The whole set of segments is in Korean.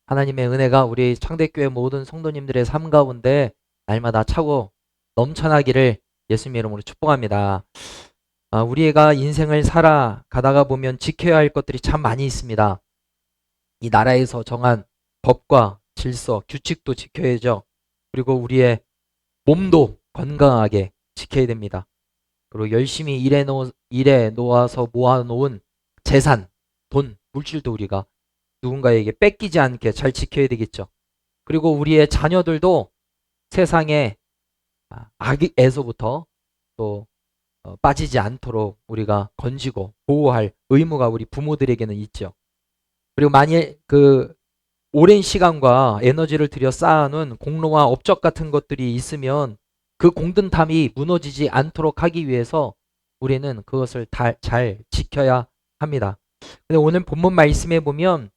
하나님의 은혜가 우리 창대교회 모든 성도님들의 삶 가운데 날마다 차고 넘쳐나기를 예수님의 이름으로 축복합니다. 우리가 인생을 살아가다가 보면 지켜야 할 것들이 참 많이 있습니다. 이 나라에서 정한 법과 질서, 규칙도 지켜야죠. 그리고 우리의 몸도 건강하게 지켜야 됩니다. 그리고 열심히 일해 놓아서 모아놓은 재산, 돈, 물질도 우리가 누군가에게 뺏기지 않게 잘 지켜야 되겠죠. 그리고 우리의 자녀들도 세상의 악에서부터 또 빠지지 않도록 우리가 건지고 보호할 의무가 우리 부모들에게는 있죠. 그리고 만일 그 오랜 시간과 에너지를 들여 쌓아놓은 공로와 업적 같은 것들이 있으면 그 공든탑이 무너지지 않도록 하기 위해서 우리는 그것을 잘 지켜야 합니다. 근데 오늘 본문 말씀에 보면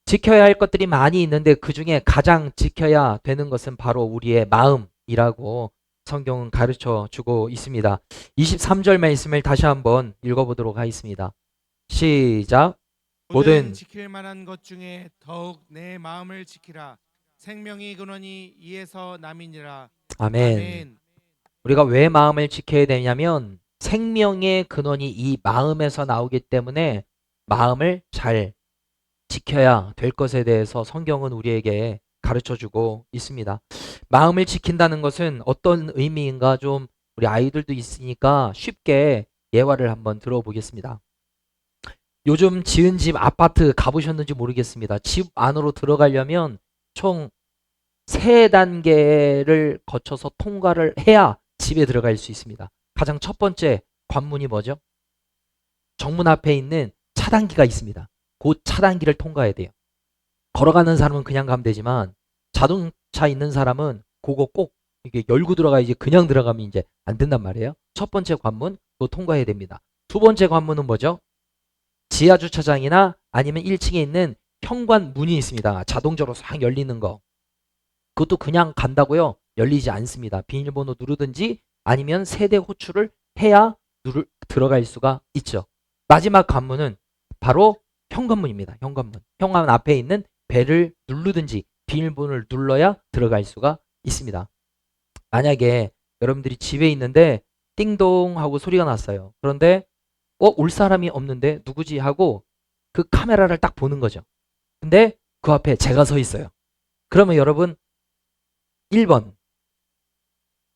지켜야 할 것들이 많이 있는데 그 중에 가장 지켜야 되는 것은 바로 우리의 마음이라고 성경은 가르쳐 주고 있습니다. 23절 말씀을 다시 한번 읽어보도록 하겠습니다. 시작. 모든 지킬 만한 것 중에 더욱 내 마음을 지키라. 생명의 근원이 이에서 남이니라. 아멘. 아멘. 우리가 왜 마음을 지켜야 되냐면 생명의 근원이 이 마음에서 나오기 때문에 마음을 잘 지켜야 될 것에 대해서 성경은 우리에게 가르쳐 주고 있습니다. 마음을 지킨다는 것은 어떤 의미인가 좀 우리 아이들도 있으니까 쉽게 예화를 한번 들어보겠습니다. 요즘 지은 집 아파트 가보셨는지 모르겠습니다. 집 안으로 들어가려면 총 3단계를 거쳐서 통과를 해야 집에 들어갈 수 있습니다. 가장 첫 번째 관문이 뭐죠? 정문 앞에 있는 차단기가 있습니다. 그 차단기를 통과해야 돼요. 걸어가는 사람은 그냥 가면 되지만 자동차 있는 사람은 그거 꼭 이게 열고 들어가야지 그냥 들어가면 이제 안 된단 말이에요. 첫 번째 관문 그거 통과해야 됩니다. 두 번째 관문은 뭐죠? 지하 주차장이나 아니면 1층에 있는 현관문이 있습니다. 자동적으로 싹 열리는 거. 그것도 그냥 간다고요? 열리지 않습니다. 비밀번호 누르든지 아니면 세대 호출을 해야 들어갈 수가 있죠. 마지막 관문은 바로 현관문입니다. 현관문. 현관문 앞에 있는 벨을 누르든지 비밀번호를 눌러야 들어갈 수가 있습니다. 만약에 여러분들이 집에 있는데 띵동 하고 소리가 났어요. 그런데 올 사람이 없는데 누구지 하고 그 카메라를 딱 보는 거죠. 근데 그 앞에 제가 서 있어요. 그러면 여러분 1번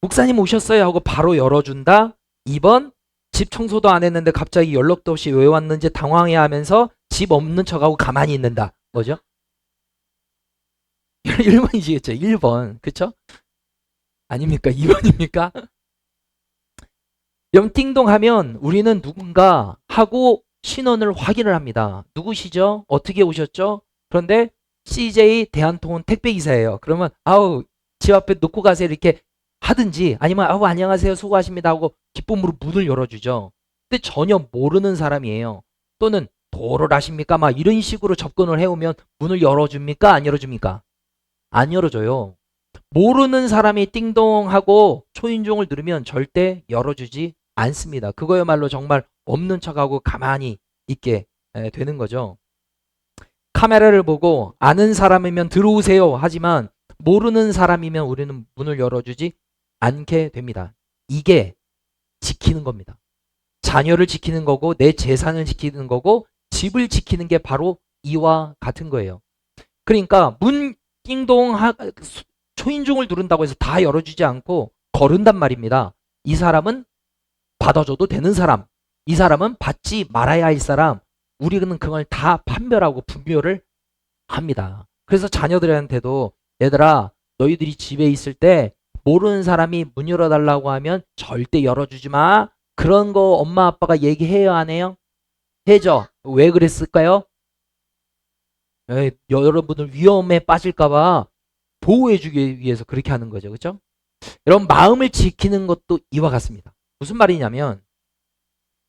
목사님 오셨어요 하고 바로 열어준다. 2번 집 청소도 안 했는데 갑자기 연락도 없이 왜 왔는지 당황해하면서 집 없는 척하고 가만히 있는다. 뭐죠? 1번이시겠죠. 1번. 그쵸? 아닙니까? 2번입니까? 염띵동 하면 우리는 누군가 하고 신원을 확인을 합니다. 누구시죠? 어떻게 오셨죠? 그런데 CJ 대한통운 택배기사예요. 그러면 아우 집 앞에 놓고 가세요 이렇게 하든지 아니면 아우 안녕하세요 수고하십니다 하고 기쁨으로 문을 열어주죠. 근데 전혀 모르는 사람이에요. 또는 도를 아십니까? 막 이런 식으로 접근을 해오면 문을 열어줍니까? 안 열어줍니까? 안 열어줘요. 모르는 사람이 띵동하고 초인종을 누르면 절대 열어주지 않습니다. 그거야말로 정말 없는 척하고 가만히 있게 되는 거죠. 카메라를 보고 아는 사람이면 들어오세요 하지만 모르는 사람이면 우리는 문을 열어주지 않게 됩니다. 이게 지키는 겁니다. 자녀를 지키는 거고 내 재산을 지키는 거고 집을 지키는 게 바로 이와 같은 거예요. 그러니까 문 띵동 초인종을 누른다고 해서 다 열어주지 않고 거른단 말입니다. 이 사람은 받아줘도 되는 사람, 이 사람은 받지 말아야 할 사람, 우리는 그걸 다 판별하고 분별을 합니다. 그래서 자녀들한테도 얘들아 너희들이 집에 있을 때 모르는 사람이 문 열어달라고 하면 절대 열어주지 마. 그런 거 엄마 아빠가 얘기해요 안 해요? 해죠. 왜 그랬을까요? 여러분들 위험에 빠질까봐 보호해주기 위해서 그렇게 하는 거죠. 그렇죠? 여러분 마음을 지키는 것도 이와 같습니다. 무슨 말이냐면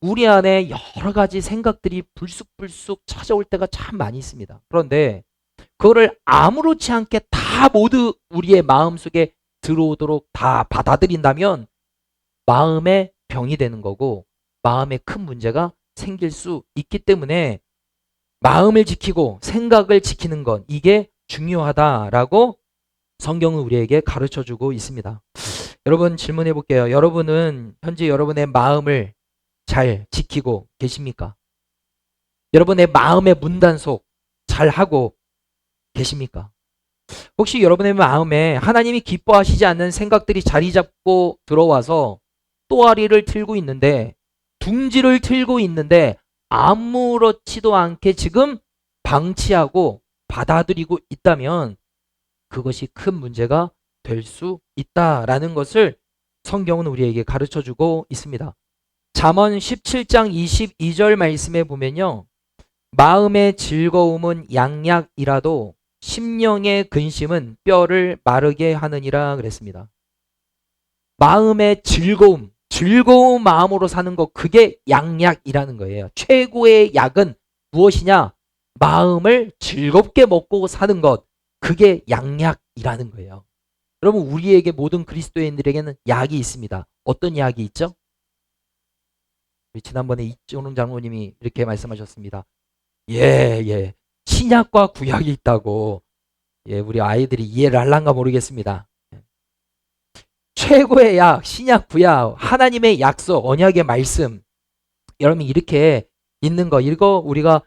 우리 안에 여러 가지 생각들이 불쑥불쑥 찾아올 때가 참 많이 있습니다. 그런데 그거를 아무렇지 않게 다 모두 우리의 마음속에 들어오도록 다 받아들인다면 마음의 병이 되는 거고 마음에 큰 문제가 생길 수 있기 때문에 마음을 지키고 생각을 지키는 건 이게 중요하다라고 성경은 우리에게 가르쳐주고 있습니다. 여러분 질문해 볼게요. 여러분은 현재 여러분의 마음을 잘 지키고 계십니까? 여러분의 마음의 문단속 잘 하고 계십니까? 혹시 여러분의 마음에 하나님이 기뻐하시지 않는 생각들이 자리 잡고 들어와서 또아리를 틀고 있는데, 둥지를 틀고 있는데 아무렇지도 않게 지금 방치하고 받아들이고 있다면 그것이 큰 문제가 될 수 있다라는 것을 성경은 우리에게 가르쳐주고 있습니다. 잠언 17장 22절 말씀에 보면요, 마음의 즐거움은 양약이라도 심령의 근심은 뼈를 마르게 하느니라 그랬습니다. 마음의 즐거운 마음으로 사는 것, 그게 양약이라는 거예요. 최고의 약은 무엇이냐? 마음을 즐겁게 먹고 사는 것, 그게 양약이라는 거예요. 여러분, 우리에게 모든 그리스도인들에게는 약이 있습니다. 어떤 약이 있죠? 우리 지난번에 이종훈 장로님이 이렇게 말씀하셨습니다. 예. 신약과 구약이 있다고. 예, 우리 아이들이 이해를 할란가 모르겠습니다. 최고의 약, 신약, 구약, 하나님의 약속, 언약의 말씀. 여러분, 이렇게 있는 거, 이거 우리가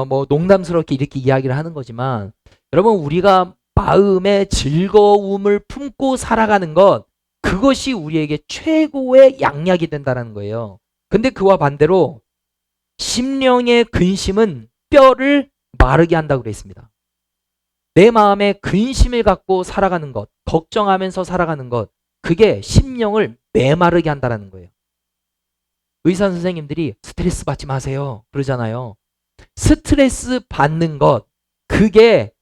뭐 농담스럽게 이렇게 이야기를 하는 거지만, 여러분, 우리가 마음의 즐거움을 품고 살아가는 것, 그것이 우리에게 최고의 양약이 된다는 거예요. 근데 그와 반대로 심령의 근심은 뼈를 마르게 한다고 그랬습니다. 내 마음에 근심을 갖고 살아가는 것, 걱정하면서 살아가는 것, 그게 심령을 메마르게 한다는 거예요. 의사 선생님들이 스트레스 받지 마세요 그러잖아요. 스트레스 받는 것, 그게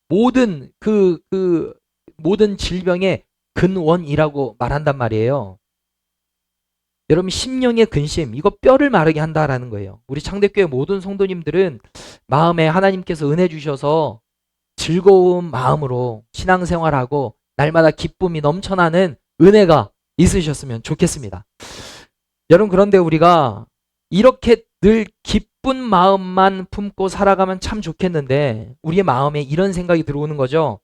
모든 모든 질병의 근원이라고 말한단 말이에요. 여러분, 심령의 근심, 이거 뼈를 마르게 한다라는 거예요. 우리 창대교회 모든 성도님들은 마음에 하나님께서 은혜 주셔서 즐거운 마음으로 신앙생활하고 날마다 기쁨이 넘쳐나는 은혜가 있으셨으면 좋겠습니다. 여러분, 그런데 우리가 이렇게 늘 기쁜 마음만 품고 살아가면 참 좋겠는데, 우리의 마음에 이런 생각이 들어오는 거죠.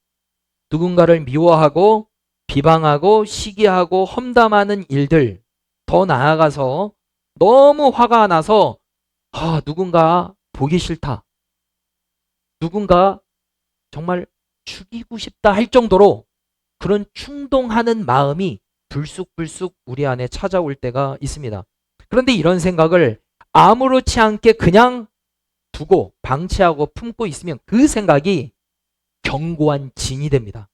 누군가를 미워하고 비방하고 시기하고 험담하는 일들, 더 나아가서 너무 화가 나서 누군가 보기 싫다, 누군가 정말 죽이고 싶다 할 정도로 그런 충동하는 마음이 불쑥불쑥 우리 안에 찾아올 때가 있습니다. 그런데 이런 생각을 아무렇지 않게 그냥 두고 방치하고 품고 있으면 그 생각이 견고한 진이 됩니다.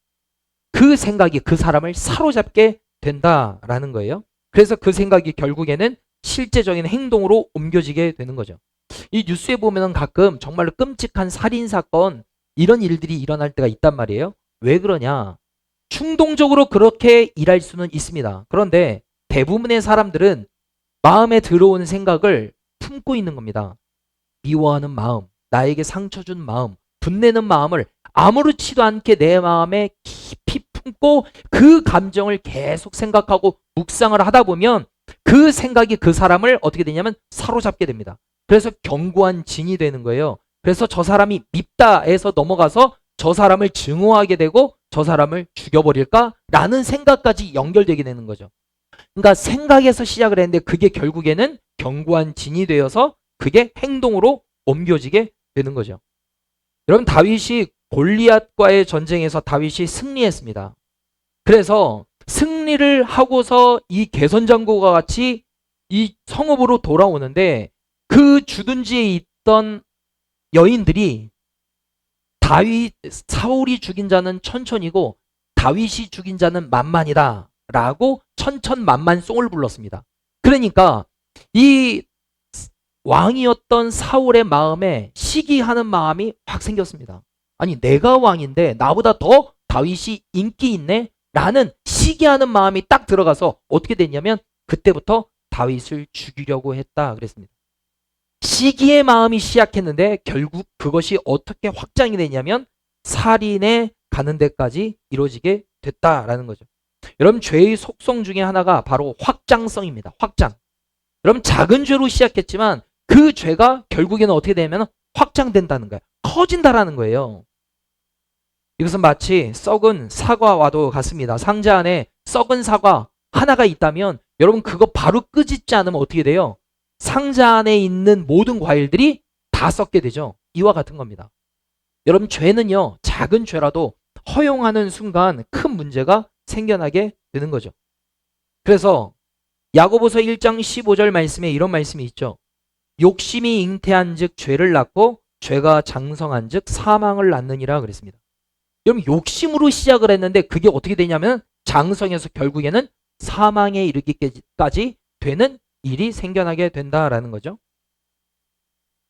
그 생각이 그 사람을 사로잡게 된다라는 거예요. 그래서 그 생각이 결국에는 실제적인 행동으로 옮겨지게 되는 거죠. 이 뉴스에 보면 가끔 정말로 끔찍한 살인사건, 이런 일들이 일어날 때가 있단 말이에요. 왜 그러냐? 충동적으로 그렇게 일할 수는 있습니다. 그런데 대부분의 사람들은 마음에 들어오는 생각을 품고 있는 겁니다. 미워하는 마음, 나에게 상처 준 마음, 분내는 마음을 아무렇지도 않게 내 마음에 깊이 품고 그 감정을 계속 생각하고 묵상을 하다 보면 그 생각이 그 사람을 어떻게 되냐면 사로잡게 됩니다. 그래서 견고한 진이 되는 거예요. 그래서 저 사람이 밉다 해서 넘어가서 저 사람을 증오하게 되고 저 사람을 죽여버릴까라는 생각까지 연결되게 되는 거죠. 그러니까 생각에서 시작을 했는데 그게 결국에는 견고한 진이 되어서 그게 행동으로 옮겨지게 되는 거죠. 여러분, 다윗이 골리앗과의 전쟁에서 다윗이 승리했습니다. 그래서 승리를 하고서 이 개선장군과 같이 이 성읍으로 돌아오는데 그 주둔지에 있던 여인들이 사울이 죽인 자는 천천이고 다윗이 죽인 자는 만만이다 라고 천천만만송을 불렀습니다. 그러니까 이 왕이었던 사울의 마음에 시기하는 마음이 확 생겼습니다. 아니, 내가 왕인데 나보다 더 다윗이 인기 있네? 라는 시기하는 마음이 딱 들어가서 어떻게 됐냐면 그때부터 다윗을 죽이려고 했다 그랬습니다. 시기의 마음이 시작했는데 결국 그것이 어떻게 확장이 되냐면 살인에 가는 데까지 이루어지게 됐다라는 거죠. 여러분, 죄의 속성 중에 하나가 바로 확장성입니다. 확장. 여러분, 작은 죄로 시작했지만 그 죄가 결국에는 어떻게 되냐면 확장된다는 거예요. 커진다라는 거예요. 이것은 마치 썩은 사과와도 같습니다. 상자 안에 썩은 사과 하나가 있다면 여러분 그거 바로 끄집지 않으면 어떻게 돼요? 상자 안에 있는 모든 과일들이 다 썩게 되죠. 이와 같은 겁니다. 여러분 죄는요, 작은 죄라도 허용하는 순간 큰 문제가 생겨나게 되는 거죠. 그래서 야고보서 1장 15절 말씀에 이런 말씀이 있죠. 욕심이 잉태한 즉 죄를 낳고 죄가 장성한 즉 사망을 낳느니라 그랬습니다. 여러분 욕심으로 시작을 했는데 그게 어떻게 되냐면 장성해서 결국에는 사망에 이르기까지 되는 일이 생겨나게 된다라는 거죠.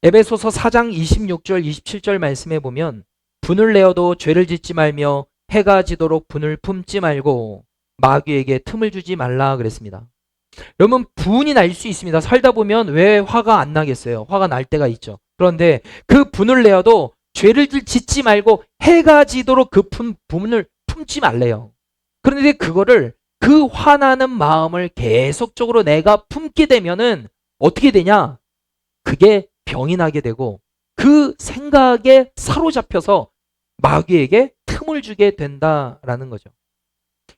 에베소서 4장 26절 27절 말씀에 보면 분을 내어도 죄를 짓지 말며 해가 지도록 분을 품지 말고 마귀에게 틈을 주지 말라 그랬습니다. 여러분 분이 날 수 있습니다. 살다 보면 왜 화가 안 나겠어요? 화가 날 때가 있죠. 그런데 그 분을 내어도 죄를 짓지 말고 해가 지도록 그 분을 품지 말래요. 그런데 그거를 그 화나는 마음을 계속적으로 내가 품게 되면은 어떻게 되냐? 그게 병이 나게 되고 그 생각에 사로잡혀서 마귀에게 틈을 주게 된다라는 거죠.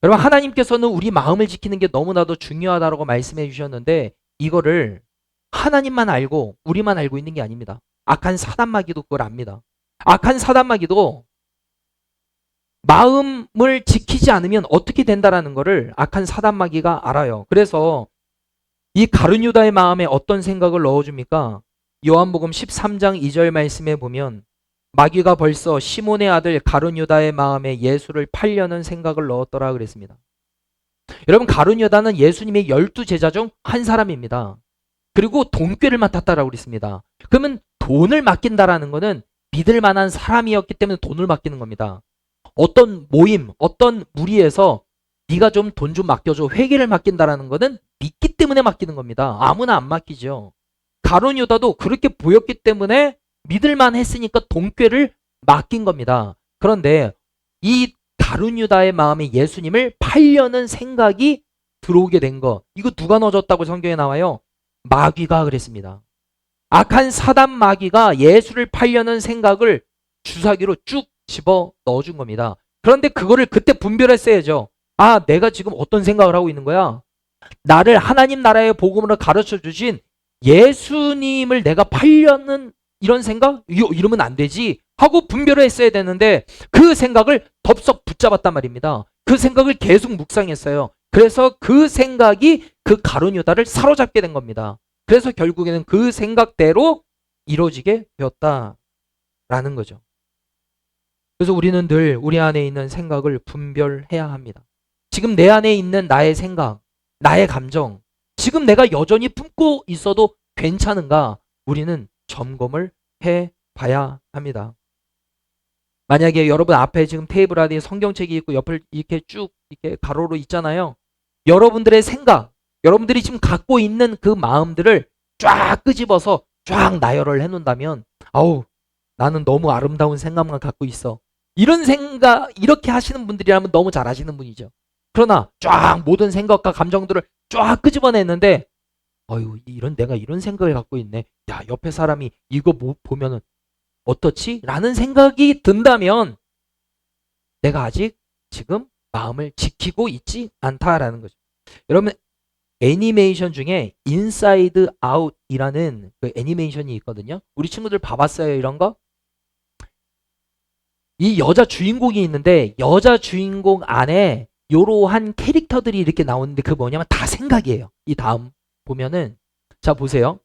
여러분 하나님께서는 우리 마음을 지키는 게 너무나도 중요하다고 말씀해 주셨는데 이거를 하나님만 알고 우리만 알고 있는 게 아닙니다. 악한 사단마귀도 그걸 압니다. 악한 사단마귀도 마음을 지키지 않으면 어떻게 된다라는 거를 악한 사단마귀가 알아요. 그래서 이 가룟 유다의 마음에 어떤 생각을 넣어줍니까? 요한복음 13장 2절 말씀에 보면 마귀가 벌써 시몬의 아들 가룟 유다의 마음에 예수를 팔려는 생각을 넣었더라 그랬습니다. 여러분 가룟 유다는 예수님의 12제자 중 한 사람입니다. 그리고 돈꾀를 맡았다라고 그랬습니다. 그러면 돈을 맡긴다라는 것은 믿을 만한 사람이었기 때문에 돈을 맡기는 겁니다. 어떤 모임, 어떤 무리에서 네가 좀 돈 좀 맡겨줘 회계를 맡긴다라는 것은 믿기 때문에 맡기는 겁니다. 아무나 안 맡기죠. 가룟 유다도 그렇게 보였기 때문에 믿을만 했으니까 돈꾀를 맡긴 겁니다. 그런데 이 가룟 유다의 마음에 예수님을 팔려는 생각이 들어오게 된 거, 이거 누가 넣어줬다고 성경에 나와요? 마귀가 그랬습니다. 악한 사단 마귀가 예수를 팔려는 생각을 주사기로 쭉 집어 넣어준 겁니다. 그런데 그거를 그때 분별했어야죠. 아, 내가 지금 어떤 생각을 하고 있는 거야? 나를 하나님 나라의 복음으로 가르쳐 주신 예수님을 내가 팔려는 이런 생각? 이러면 안 되지 하고 분별을 했어야 되는데 그 생각을 덥석 붙잡았단 말입니다. 그 생각을 계속 묵상했어요. 그래서 그 생각이 그 가룟 유다를 사로잡게 된 겁니다. 그래서 결국에는 그 생각대로 이루어지게 되었다라는 거죠. 그래서 우리는 늘 우리 안에 있는 생각을 분별해야 합니다. 지금 내 안에 있는 나의 생각, 나의 감정, 지금 내가 여전히 품고 있어도 괜찮은가? 우리는 점검을 해봐야 합니다. 만약에 여러분 앞에 지금 테이블 안에 성경책이 있고 옆을 이렇게 쭉 이렇게 가로로 있잖아요. 여러분들의 생각, 여러분들이 지금 갖고 있는 그 마음들을 쫙 끄집어서 쫙 나열을 해놓는다면 아우 나는 너무 아름다운 생각만 갖고 있어. 이런 생각 이렇게 하시는 분들이라면 너무 잘하시는 분이죠. 그러나 쫙 모든 생각과 감정들을 쫙 끄집어냈는데 어휴 이런 내가 이런 생각을 갖고 있네. 야 옆에 사람이 이거 보면은 어떻지? 라는 생각이 든다면 내가 아직 지금 마음을 지키고 있지 않다라는 거죠. 여러분 애니메이션 중에 인사이드 아웃이라는 그 애니메이션이 있거든요. 우리 친구들 봐봤어요 이런 거? 이 여자 주인공이 있는데 여자 주인공 안에 이러한 캐릭터들이 이렇게 나오는데 그 뭐냐면 다 생각이에요. 이 다음 보면은 자 보세요.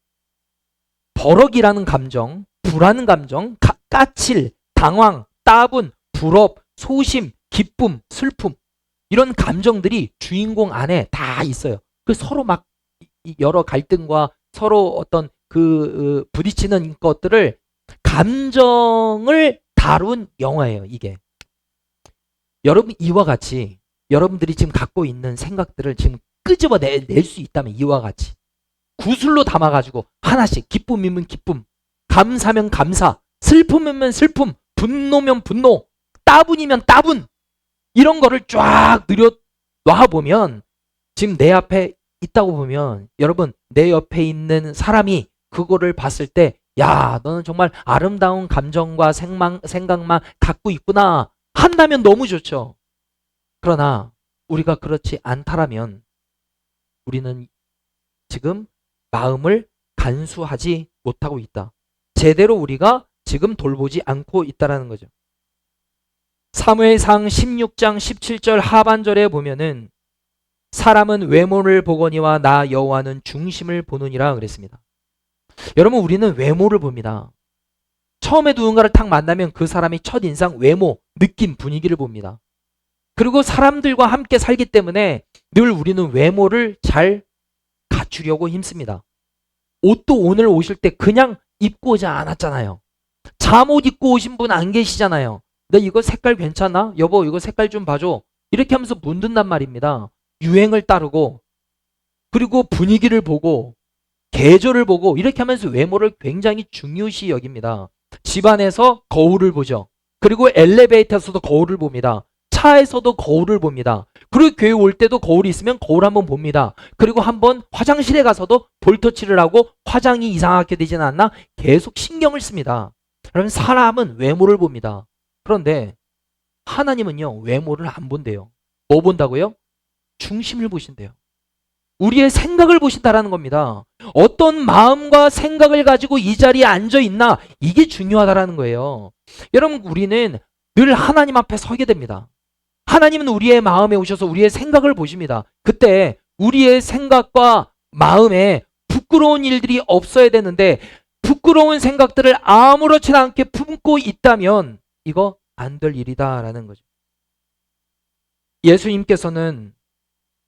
버럭이라는 감정, 불안한 감정, 까칠, 당황, 따분, 불업, 소심, 기쁨, 슬픔 이런 감정들이 주인공 안에 다 있어요. 그 서로 막 여러 갈등과 서로 어떤 그 부딪히는 것들을 감정을 다룬 영화예요. 이게 여러분 이와 같이 여러분들이 지금 갖고 있는 생각들을 지금 끄집어 낼 수 있다면 이와 같이 구슬로 담아가지고 하나씩 기쁨이면 기쁨, 감사면 감사, 슬픔이면 슬픔, 분노면 분노, 따분이면 따분 이런 거를 쫙 놔보면 지금 내 앞에 있다고 보면 여러분 내 옆에 있는 사람이 그거를 봤을 때 야 너는 정말 아름다운 감정과 생각만 갖고 있구나 한다면 너무 좋죠. 그러나 우리가 그렇지 않다라면 우리는 지금 마음을 간수하지 못하고 있다. 제대로 우리가 지금 돌보지 않고 있다라는 거죠. 사무엘상 16장 17절 하반절에 보면은 사람은 외모를 보거니와 나 여호와는 중심을 보느니라 그랬습니다. 여러분, 우리는 외모를 봅니다. 처음에 누군가를 딱 만나면 그 사람의 첫인상, 외모, 느낌, 분위기를 봅니다. 그리고 사람들과 함께 살기 때문에 늘 우리는 외모를 잘 갖추려고 힘씁니다. 옷도 오늘 오실 때 그냥 입고 오지 않았잖아요. 잠옷 입고 오신 분 안 계시잖아요. 나 이거 색깔 괜찮아? 여보, 이거 색깔 좀 봐줘. 이렇게 하면서 묻는단 말입니다. 유행을 따르고, 그리고 분위기를 보고, 계절을 보고, 이렇게 하면서 외모를 굉장히 중요시 여깁니다. 집안에서 거울을 보죠. 그리고 엘리베이터에서도 거울을 봅니다. 차에서도 거울을 봅니다. 그리고 교회 올 때도 거울이 있으면 거울 한번 봅니다. 그리고 한번 화장실에 가서도 볼터치를 하고 화장이 이상하게 되지는 않나 계속 신경을 씁니다. 그러면 사람은 외모를 봅니다. 그런데 하나님은요, 외모를 안 본대요. 뭐 본다고요? 중심을 보신대요. 우리의 생각을 보신다라는 겁니다. 어떤 마음과 생각을 가지고 이 자리에 앉아 있나, 이게 중요하다라는 거예요. 여러분, 우리는 늘 하나님 앞에 서게 됩니다. 하나님은 우리의 마음에 오셔서 우리의 생각을 보십니다. 그때 우리의 생각과 마음에 부끄러운 일들이 없어야 되는데, 부끄러운 생각들을 아무렇지 않게 품고 있다면 이거 안 될 일이다라는 거죠. 예수님께서는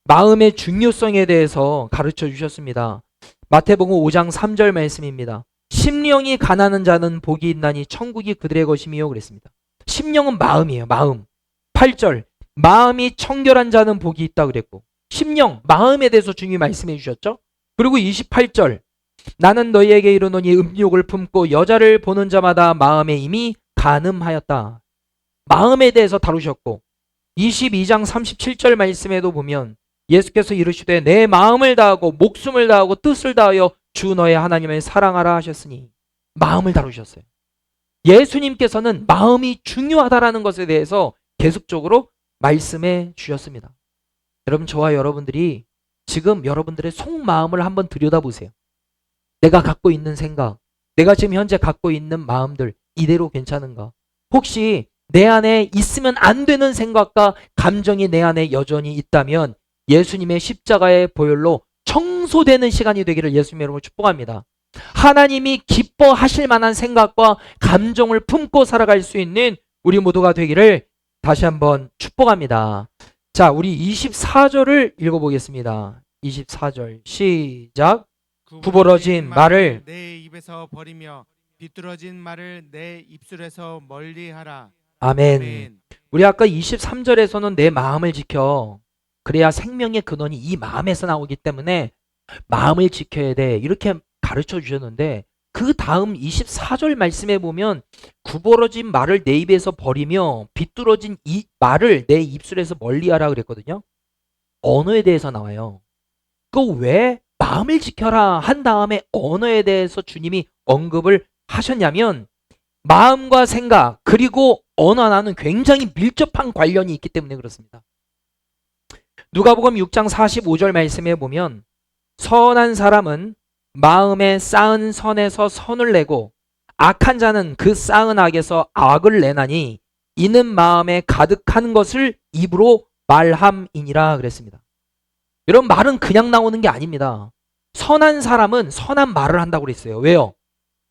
마음의 중요성에 대해서 가르쳐 주셨습니다. 마태복음 5장 3절 말씀입니다. 심령이 가난한 자는 복이 있나니 천국이 그들의 것이며 그랬습니다. 심령은 마음이에요. 마음. 8절 마음이 청결한 자는 복이 있다 그랬고, 심령, 마음에 대해서 주님이 말씀해 주셨죠. 그리고 28절 나는 너희에게 이르노니 음욕을 품고 여자를 보는 자마다 마음에 이미 간음하였다. 마음에 대해서 다루셨고, 22장 37절 말씀에도 보면 예수께서 이르시되 내 마음을 다하고 목숨을 다하고 뜻을 다하여 주 너의 하나님을 사랑하라 하셨으니 마음을 다루셨어요. 예수님께서는 마음이 중요하다라는 것에 대해서 계속적으로 말씀해 주셨습니다. 여러분, 저와 여러분들이 지금 여러분들의 속마음을 한번 들여다보세요. 내가 갖고 있는 생각, 내가 지금 현재 갖고 있는 마음들 이대로 괜찮은가? 혹시 내 안에 있으면 안 되는 생각과 감정이 내 안에 여전히 있다면 예수님의 십자가의 보혈로 청소되는 시간이 되기를 예수님 여러분을 축복합니다. 하나님이 기뻐하실 만한 생각과 감정을 품고 살아갈 수 있는 우리 모두가 되기를 다시 한번 축복합니다. 자, 우리 24절을 읽어보겠습니다. 24절 시작. 구부러진 말을 내 입에서 버리며 비뚤어진 말을 내 입술에서 멀리하라. 아멘. 아멘. 우리 아까 23절에서는 내 마음을 지켜. 그래야 생명의 근원이 이 마음에서 나오기 때문에 마음을 지켜야 돼. 이렇게 가르쳐 주셨는데, 그 다음 24절 말씀에 보면 구부러진 말을 내 입에서 버리며 비뚤어진 이 말을 내 입술에서 멀리하라 그랬거든요. 언어에 대해서 나와요. 그 왜 마음을 지켜라 한 다음에 언어에 대해서 주님이 언급을 하셨냐면, 마음과 생각 그리고 언어 하나는 굉장히 밀접한 관련이 있기 때문에 그렇습니다. 누가복음 6장 45절 말씀에 보면 선한 사람은 마음에 쌓은 선에서 선을 내고 악한 자는 그 쌓은 악에서 악을 내나니 이는 마음에 가득한 것을 입으로 말함이니라 그랬습니다. 여러분, 말은 그냥 나오는 게 아닙니다. 선한 사람은 선한 말을 한다고 그랬어요. 왜요?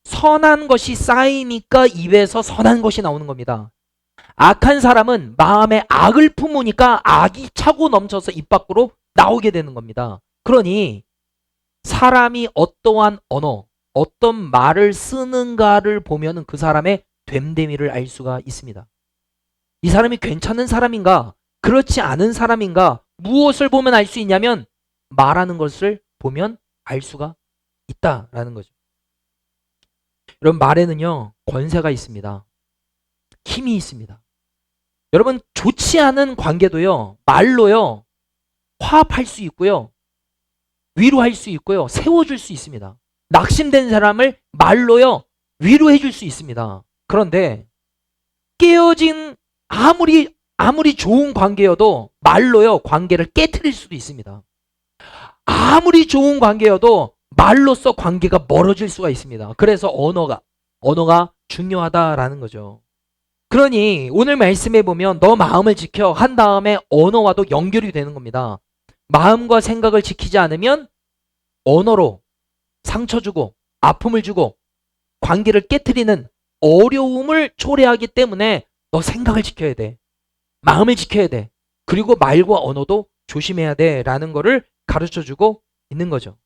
선한 것이 쌓이니까 입에서 선한 것이 나오는 겁니다. 악한 사람은 마음에 악을 품으니까 악이 차고 넘쳐서 입 밖으로 나오게 되는 겁니다. 그러니 사람이 어떠한 언어, 어떤 말을 쓰는가를 보면 그 사람의 됨됨이를 알 수가 있습니다. 이 사람이 괜찮은 사람인가, 그렇지 않은 사람인가, 무엇을 보면 알 수 있냐면 말하는 것을 보면 알 수가 있다라는 거죠. 여러분, 말에는요 권세가 있습니다. 힘이 있습니다. 여러분, 좋지 않은 관계도요 말로요 화합할 수 있고요, 위로할 수 있고요, 세워줄 수 있습니다. 낙심된 사람을 말로요 위로해 줄 수 있습니다. 그런데 깨어진 아무리 좋은 관계여도 말로요 관계를 깨트릴 수도 있습니다. 아무리 좋은 관계여도 말로써 관계가 멀어질 수가 있습니다. 그래서 언어가 중요하다라는 거죠. 그러니 오늘 말씀해 보면 너 마음을 지켜 한 다음에 언어와도 연결이 되는 겁니다. 마음과 생각을 지키지 않으면 언어로 상처 주고 아픔을 주고 관계를 깨트리는 어려움을 초래하기 때문에 너 생각을 지켜야 돼. 마음을 지켜야 돼. 그리고 말과 언어도 조심해야 돼 라는 거를 가르쳐 주고 있는 거죠.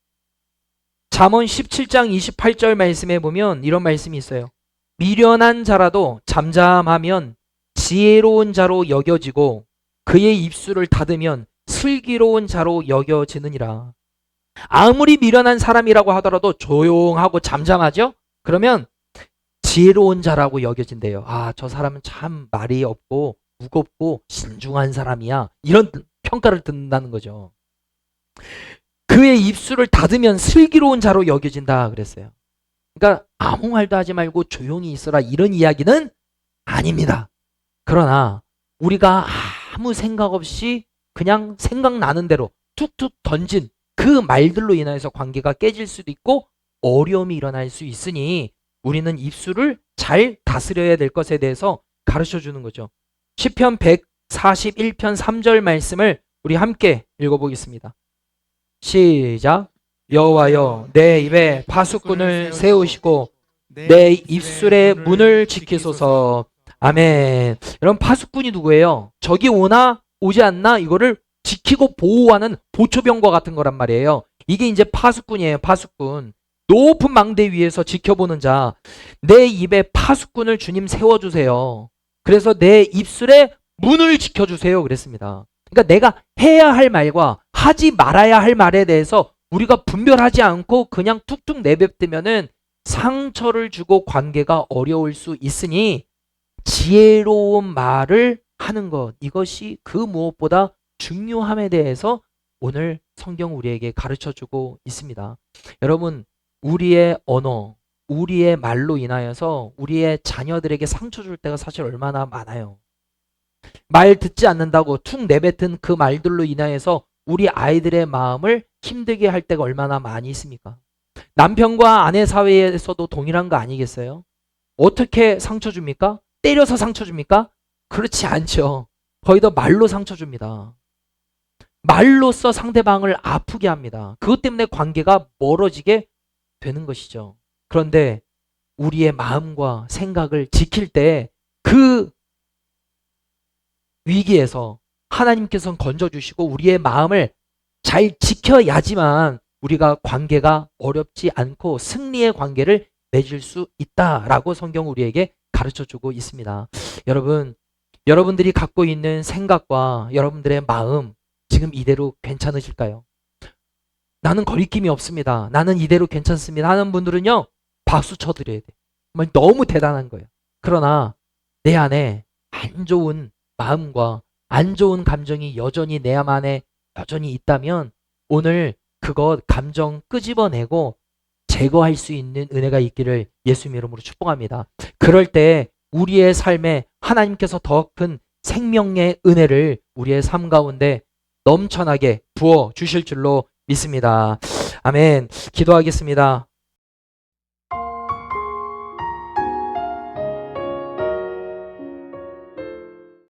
잠언 17장 28절 말씀에 보면 이런 말씀이 있어요. 미련한 자라도 잠잠하면 지혜로운 자로 여겨지고 그의 입술을 닫으면 슬기로운 자로 여겨지느니라. 아무리 미련한 사람이라고 하더라도 조용하고 잠잠하죠? 그러면 지혜로운 자라고 여겨진대요. 아, 저 사람은 참 말이 없고 무겁고 신중한 사람이야. 이런 평가를 듣는다는 거죠. 그의 입술을 닫으면 슬기로운 자로 여겨진다 그랬어요. 그러니까 아무 말도 하지 말고 조용히 있어라 이런 이야기는 아닙니다. 그러나 우리가 아무 생각 없이 그냥 생각나는 대로 툭툭 던진 그 말들로 인해서 관계가 깨질 수도 있고 어려움이 일어날 수 있으니 우리는 입술을 잘 다스려야 될 것에 대해서 가르쳐 주는 거죠. 시편 141편 3절 말씀을 우리 함께 읽어보겠습니다. 시작. 여호와여 내 입에 파수꾼을 세우시고 내 입술의 문을 지키소서. 아멘. 여러분 파수꾼이 누구예요? 적이 오나 오지 않나 이거를 지키고 보호하는 보초병과 같은 거란 말이에요. 이게 이제 파수꾼이에요. 파수꾼. 높은 망대 위에서 지켜보는 자. 내 입에 파수꾼을 주님 세워주세요. 그래서 내 입술에 문을 지켜주세요 그랬습니다. 그러니까 내가 해야 할 말과 하지 말아야 할 말에 대해서 우리가 분별하지 않고 그냥 툭툭 내뱉으면은 상처를 주고 관계가 어려울 수 있으니 지혜로운 말을 하는 것, 이것이 그 무엇보다 중요함에 대해서 오늘 성경 우리에게 가르쳐주고 있습니다. 여러분, 우리의 언어, 우리의 말로 인하여서 우리의 자녀들에게 상처 줄 때가 사실 얼마나 많아요. 말 듣지 않는다고 툭 내뱉은 그 말들로 인하여서 우리 아이들의 마음을 힘들게 할 때가 얼마나 많이 있습니까? 남편과 아내 사이에서도 동일한 거 아니겠어요? 어떻게 상처 줍니까? 때려서 상처 줍니까? 그렇지 않죠. 거의 더 말로 상처 줍니다. 말로써 상대방을 아프게 합니다. 그것 때문에 관계가 멀어지게 되는 것이죠. 그런데 우리의 마음과 생각을 지킬 때 그 위기에서 하나님께서는 건져주시고 우리의 마음을 잘 지켜야지만 우리가 관계가 어렵지 않고 승리의 관계를 맺을 수 있다라고 성경 우리에게 가르쳐주고 있습니다. 여러분, 여러분들이 갖고 있는 생각과 여러분들의 마음 지금 이대로 괜찮으실까요? 나는 거리낌이 없습니다. 나는 이대로 괜찮습니다 하는 분들은요, 박수 쳐드려야 돼요. 정말 너무 대단한 거예요. 그러나 내 안에 안 좋은 마음과 안 좋은 감정이 여전히 내 안에 여전히 있다면 오늘 그것 감정 끄집어내고 제거할 수 있는 은혜가 있기를 예수님 이름으로 축복합니다. 그럴 때 우리의 삶에 하나님께서 더 큰 생명의 은혜를 우리의 삶 가운데 넘쳐나게 부어 주실 줄로 믿습니다. 아멘. 기도하겠습니다.